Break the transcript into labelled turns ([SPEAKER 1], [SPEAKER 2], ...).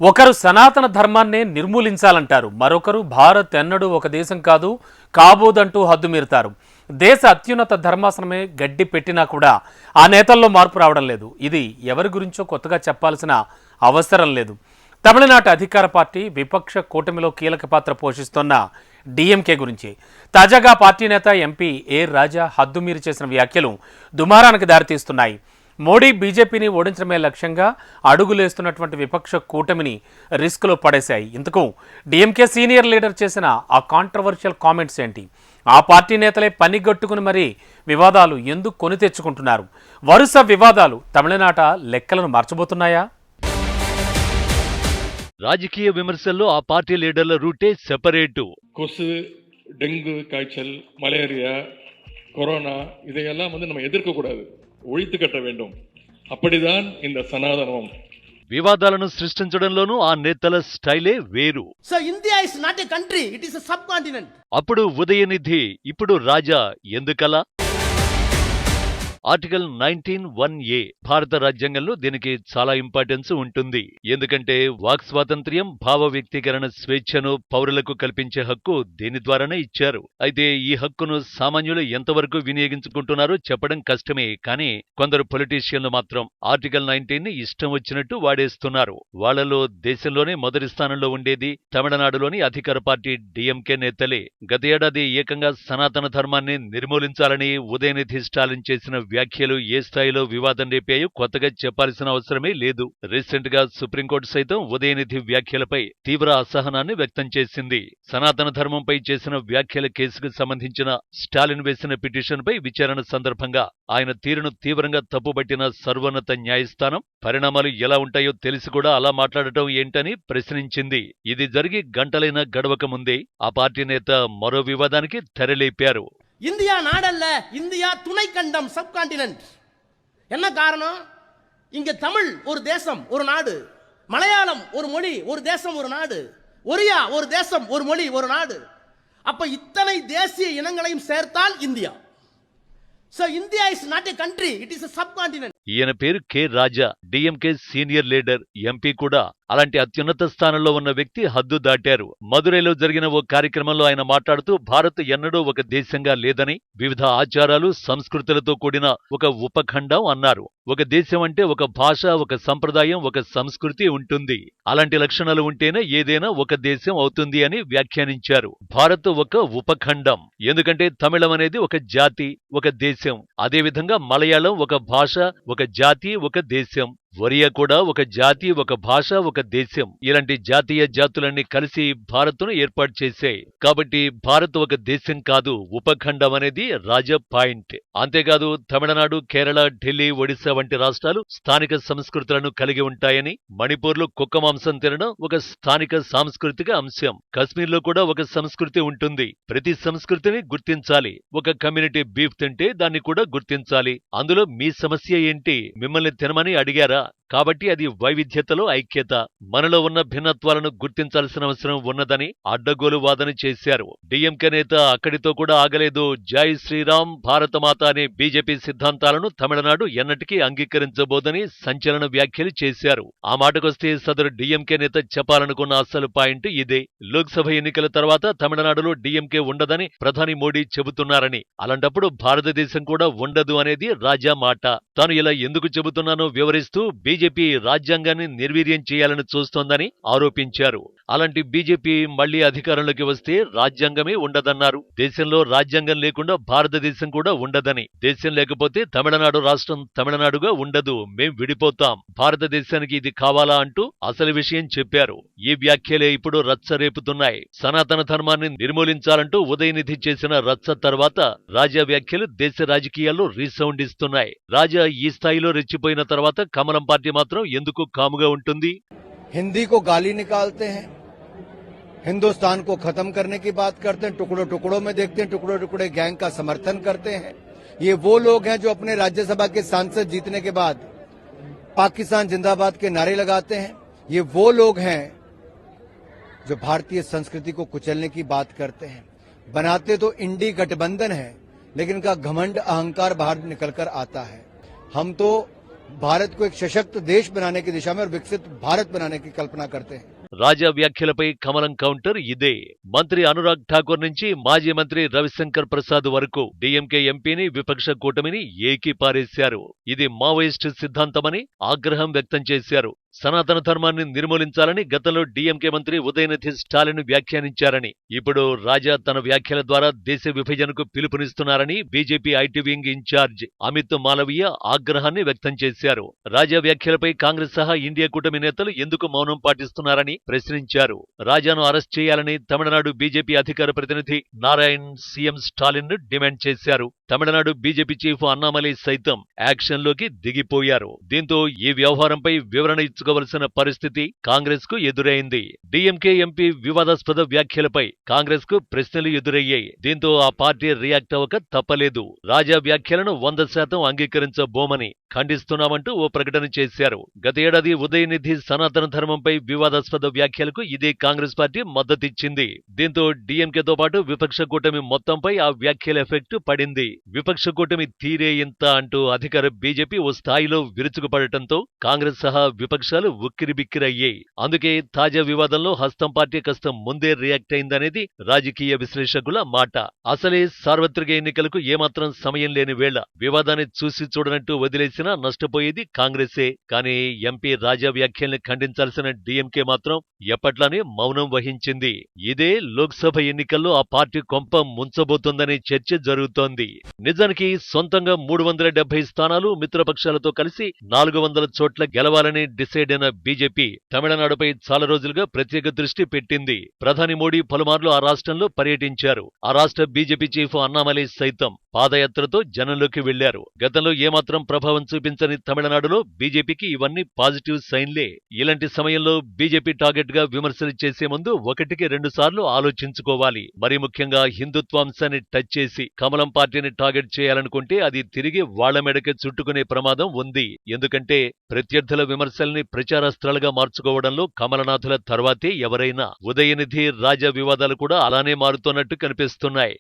[SPEAKER 1] ఒకరు సనాతన ధర్మాన్నే నిర్మూలించాలంటారు, మరొకరు భారత్ ఎన్నడూ ఒక దేశం కాదు కాబోదంటూ హద్దు మీరుతారు. దేశ అత్యున్నత ధర్మాసనమే గడ్డి పెట్టినా కూడా ఆ నేతల్లో మార్పు రావడం లేదు. ఇది ఎవరి గురించో కొత్తగా చెప్పాల్సిన అవసరం లేదు. తమిళనాడు అధికార పార్టీ విపక్ష కూటమిలో కీలక పాత్ర పోషిస్తున్న డిఎంకే గురించి తాజాగా పార్టీ నేత ఎంపీ ఏ రాజా హద్దు మీరి చేసిన వ్యాఖ్యలు దుమారానికి దారితీస్తున్నాయి. మోడీ బీజేపీని ఓడించడమే లక్ష్యంగా అడుగులేస్తున్నటువంటి విపక్ష కూటమిని రిస్క్లో పడేశాయి. ఇంతకు డిఎంకే సీనియర్ లీడర్ చేసిన ఆ కాంట్రవర్షియల్ కామెంట్స్ ఏంటి? ఆ పార్టీ నేతలే పనిగట్టుకుని మరీ వివాదాలు ఎందుకు కొని తెచ్చుకుంటున్నారు? వరుస వివాదాలు తమిళనాట లెక్కలను మార్చబోతున్నాయా?
[SPEAKER 2] రాజకీయ విమర్శల్లో ఆ పార్టీ లీడర్ల రూటే సెపరేటు.
[SPEAKER 3] கொசு, டெங்கு காய்ச்சல், மலேரியா, கொரோனா இதையெல்லாம் நம்ம எதிர்க்க கூடாது, ஒழித்து கட்ட வேண்டும். அப்படிதான் இந்த சனாதனம்.
[SPEAKER 2] వివాదాలను సృష్టించడంలోనూ ఆ నేతల స్టైలే వేరు.
[SPEAKER 4] So India is not a country, it is a subcontinent.
[SPEAKER 2] అప్పుడు ఉదయనిధి, ఇప్పుడు రాజా ఎందుకలా? ఆర్టికల్ 19(1)A భారత రాజ్యాంగంలో దీనికి చాలా ఇంపార్టెన్స్ ఉంటుంది. ఎందుకంటే వాక్ స్వాతంత్ర్యం, భావ వ్యక్తీకరణ స్వేచ్ఛను పౌరులకు కల్పించే హక్కు దీని ద్వారానే ఇచ్చారు. అయితే ఈ హక్కును సామాన్యులు ఎంతవరకు వినియోగించుకుంటున్నారో చెప్పడం కష్టమే. కానీ కొందరు పొలిటీషియన్లు మాత్రం ఆర్టికల్ 19 ని ఇష్టం వచ్చినట్టు వాడేస్తున్నారు. వాళ్లలో దేశంలోనే మొదటి స్థానంలో ఉండేది తమిళనాడులోని అధికార పార్టీ డిఎంకే నేతలే. గత ఏడాది ఏకంగా సనాతన ధర్మాన్ని నిర్మూలించాలని ఉదయనిధి స్టాలిన్ చేసిన వ్యాఖ్యలు ఏ స్థాయిలో వివాదం రేపాయో కొత్తగా చెప్పాల్సిన అవసరమే లేదు. రీసెంట్ గా సుప్రీంకోర్టు సైతం ఉదయనిధి వ్యాఖ్యలపై తీవ్ర అసహనాన్ని వ్యక్తం చేసింది. సనాతన ధర్మంపై చేసిన వ్యాఖ్యల కేసుకు సంబంధించిన స్టాలిన్ వేసిన పిటిషన్పై విచారణ సందర్భంగా ఆయన తీరును తీవ్రంగా తప్పుబట్టిన సర్వోన్నత న్యాయస్థానం పరిణామాలు ఎలా ఉంటాయో తెలిసి కూడా అలా మాట్లాడటం ఏంటని ప్రశ్నించింది. ఇది జరిగి గంటలైనా గడవక ముందే ఆ పార్టీ నేత మరో వివాదానికి తెరలేపారు.
[SPEAKER 4] இந்தியா நாடல்ல, இந்தியா துணை கண்டம், சப்கான்டினென்ட். என்ன காரணம்? இங்க தமிழ் ஒரு தேசம் ஒரு நாடு, மலையாளம் ஒரு மொழி ஒரு தேசம் ஒரு நாடு, ஒரியா ஒரு தேசம் ஒரு மொழி ஒரு நாடு. அப்ப இத்தனை தேசிய இனங்களையும் சேர்த்தால் India. So India is not a country, it is a subcontinent.
[SPEAKER 2] ఈయన పేరు కె రాజా, డిఎంకే సీనియర్ లీడర్, ఎంపీ కూడా. అలాంటి అత్యున్నత స్థానంలో ఉన్న వ్యక్తి హద్దు దాటారు. మదురైలో జరిగిన ఓ కార్యక్రమంలో ఆయన మాట్లాడుతూ భారత్ ఎన్నడూ ఒక దేశంగా లేదని, వివిధ ఆచారాలు సంస్కృతులతో కూడిన ఒక ఉపఖండం అన్నారు. ఒక దేశం అంటే ఒక భాష, ఒక సంప్రదాయం, ఒక సంస్కృతి ఉంటుంది. అలాంటి లక్షణాలు ఉంటేనే ఏదైనా ఒక దేశం అవుతుంది అని వ్యాఖ్యానించారు. భారత్ ఒక ఉపఖండం ఎందుకంటే తమిళం అనేది ఒక జాతి, ఒక దేశం. అదేవిధంగా మలయాళం ఒక భాష, ఒక జాతి, ఒక దేశం. ఒరియా కూడా ఒక జాతి, ఒక భాష, ఒక దేశం. ఇలాంటి జాతీయ జాతులన్నీ కలిసి భారత్ను ఏర్పాటు చేశాయి. కాబట్టి భారత్ ఒక దేశం కాదు, ఉపఖండం అనేది రాజా పాయింట్. అంతేకాదు తమిళనాడు, కేరళ, ఢిల్లీ, ఒడిశా వంటి రాష్ట్రాలు స్థానిక సంస్కృతులను కలిగి ఉంటాయని, మణిపూర్లో కుక్క మాంసం తినడం ఒక స్థానిక సాంస్కృతిక అంశం. కశ్మీర్లో కూడా ఒక సంస్కృతి ఉంటుంది. ప్రతి సంస్కృతిని గుర్తించాలి. ఒక కమ్యూనిటీ బీఫ్ తింటే దాన్ని కూడా గుర్తించాలి. అందులో మీ సమస్య ఏంటి? మిమ్మల్ని తినమని అడిగారా? కాబట్టి అది వైవిధ్యతలో ఐక్యత. మనలో ఉన్న భిన్నత్వాలను గుర్తించాల్సిన అవసరం ఉన్నదని అడ్డగోలు వాదన చేశారు. డిఎంకే నేత అక్కడితో కూడా ఆగలేదు. జై శ్రీరామ్, భారతమాత అనే బీజేపీ సిద్ధాంతాలను తమిళనాడు ఎన్నటికీ అంగీకరించబోదని సంచలన వ్యాఖ్యలు చేశారు. ఆ మాటకొస్తే సదరు డిఎంకే నేత చెప్పాలనుకున్న అసలు పాయింట్ ఇదే. లోక్సభ ఎన్నికల తర్వాత తమిళనాడులో డిఎంకే ఉండదని ప్రధాని మోడీ చెబుతున్నారని, అలాంటప్పుడు భారతదేశం కూడా ఉండదు అనేది రాజా మాట. తాను ఇలా ఎందుకు చెబుతున్నానో వివరిస్తూ బీజేపీ రాజ్యాంగాన్ని నిర్వీర్యం చేయాలని చూస్తోందని ఆరోపించారు. అలాంటి బీజేపీ మళ్లీ అధికారంలోకి వస్తే రాజ్యాంగమే ఉండదన్నారు. దేశంలో రాజ్యాంగం లేకుండా భారతదేశం కూడా ఉండదని, దేశం లేకపోతే తమిళనాడు రాష్ట్రం తమిళనాడుగా ఉండదు, మేం విడిపోతాం, భారతదేశానికి ఇది కావాలా అంటూ అసలు విషయం చెప్పారు. ఈ వ్యాఖ్యలే ఇప్పుడు రచ్చ రేపుతున్నాయి. సనాతన ధర్మాన్ని నిర్మూలించాలంటూ ఉదయనిధి చేసిన రచ్చ తర్వాత రాజా వ్యాఖ్యలు దేశ రాజకీయాల్లో రీసౌండ్ ఇస్తున్నాయి. రాజా ఈ స్థాయిలో రెచ్చిపోయిన తర్వాత కమలం పార్టీ మాత్రం ఎందుకు కాముగా ఉంటుంది?
[SPEAKER 5] हिंदी को गाली निकालते हैं, हिंदुस्तान को खत्म करने की बात करते हैं, टुकड़ों टुकड़ों में देखते हैं, टुकड़ों टुकड़े गैंग का समर्थन करते हैं. ये वो लोग हैं जो अपने राज्यसभा के सांसद जीतने के बाद पाकिस्तान जिंदाबाद के नारे लगाते हैं. ये वो लोग हैं जो भारतीय संस्कृति को कुचलने की बात करते हैं. बनाते तो इंडी गठबंधन है, लेकिन इनका घमंड अहंकार बाहर निकलकर आता है. हम तो भारत को एक सशक्त देश बनाने की दिशा में और विकसित भारत बनाने की कल्पना करते हैं।
[SPEAKER 2] రాజా వ్యాఖ్యలపై కమలం కౌంటర్ ఇదే. మంత్రి అనురాగ్ ఠాకూర్ నుంచి మాజీ మంత్రి రవిశంకర్ ప్రసాద్ వరకు డీఎంకే ఎంపీని విపక్ష కూటమిని ఏకిపారేశారు. ఇది మావోయిస్టు సిద్ధాంతమని ఆగ్రహం వ్యక్తం చేశారు. సనాతన ధర్మాన్ని నిర్మూలించాలని గతంలో డీఎంకే మంత్రి ఉదయనిధి స్టాలిన్ వ్యాఖ్యానించారని, ఇప్పుడు రాజా తన వ్యాఖ్యల ద్వారా దేశ విభజనకు పిలుపునిస్తున్నారని BJP IT wing in-charge Amit Malviya ఆగ్రహాన్ని వ్యక్తం చేశారు. రాజా వ్యాఖ్యలపై కాంగ్రెస్ సహా ఇండియా కూటమి నేతలు ఎందుకు మౌనం పాటిస్తున్నారని ప్రశ్నించారు. రాజాను అరెస్ట్ చేయాలని తమిళనాడు బీజేపీ అధికార ప్రతినిధి నారాయణ్ సీఎం స్టాలిన్ ను డిమాండ్ చేశారు. తమిళనాడు బీజేపీ చీఫ్ అన్నామలై సైతం యాక్షన్లోకి దిగిపోయారు. దీంతో ఈ వ్యవహారంపై వివరణ ఇచ్చుకోవలసిన పరిస్థితి కాంగ్రెస్ కు ఎదురైంది. డీఎంకే ఎంపీ వివాదాస్పద వ్యాఖ్యలపై కాంగ్రెస్ కు ప్రశ్నలు ఎదురయ్యాయి. దీంతో ఆ పార్టీ రియాక్ట్ అవ్వక తప్పలేదు. రాజా వ్యాఖ్యలను 100% అంగీకరించబోమని ఖండిస్తున్నామంటూ ఓ ప్రకటన చేశారు. గత ఏడాది ఉదయనిధి సనాతన ధర్మంపై వివాదాస్పద వ్యాఖ్యలకు ఇదే కాంగ్రెస్ పార్టీ మద్దతిచ్చింది. దీంతో డీఎంకేతో పాటు విపక్ష కూటమి మొత్తంపై ఆ వ్యాఖ్యల ఎఫెక్ట్ పడింది. విపక్ష కూటమి తీరే ఇంత అంటూ అధికార బీజేపీ ఓ స్థాయిలో విరుచుకుపడటంతో కాంగ్రెస్ సహా విపక్షాలు ఉక్కిరిబిక్కిరయ్యాయి. అందుకే తాజా వివాదంలో హస్తం పార్టీ కాస్త ముందే రియాక్ట్ అయిందనేది రాజకీయ విశ్లేషకుల మాట. అసలే సార్వత్రిక ఎన్నికలకు ఏమాత్రం సమయం లేని వేళ వివాదాన్ని చూసి చూడనట్టు వదిలేసినా నష్టపోయేది కాంగ్రెసే. కానీ ఎంపీ రాజా వ్యాఖ్యల్ని ఖండించాల్సిన డీఎంకే మాత్రం ఎప్పట్లానే మౌనం వహించింది. ఇదే లోక్సభ ఎన్నికల్లో ఆ పార్టీ కొంప ముంచబోతోందనే చర్చ జరుగుతోంది. నిజానికి సొంతంగా 370 స్థానాలు మిత్రపక్షాలతో కలిసి 400 చోట్ల గెలవాలని డిసైడ్ అయిన బీజేపీ తమిళనాడుపై చాలా రోజులుగా ప్రత్యేక దృష్టి పెట్టింది. ప్రధాని మోడీ పలుమార్లు ఆ రాష్ట్రంలో పర్యటించారు. ఆ రాష్ట్ర బీజేపీ చీఫ్ అన్నామలై సైతం పాదయాత్రతో జనంలోకి వెళ్లారు. గతంలో ఏమాత్రం ప్రభావం చూపించని తమిళనాడులో బీజేపీకి ఇవన్నీ పాజిటివ్ సైన్లే. ఇలాంటి సమయంలో బీజేపీ టార్గెట్ గా విమర్శలు చేసే ముందు 1-2 సార్లు ఆలోచించుకోవాలి. మరీ ముఖ్యంగా హిందుత్వాంశాన్ని టచ్ చేసి కమలం పార్టీని టార్గెట్ చేయాలనుకుంటే అది తిరిగి వాళ్ల మెడకే చుట్టుకునే ప్రమాదం ఉంది. ఎందుకంటే ప్రత్యర్థుల విమర్శల్ని ప్రచారాస్త్రాలుగా మార్చుకోవడంలో కమలనాథుల తర్వాతే ఎవరైనా. ఉదయనిధి రాజా వివాదాలు కూడా అలానే మారుతున్నట్టు కనిపిస్తున్నాయి.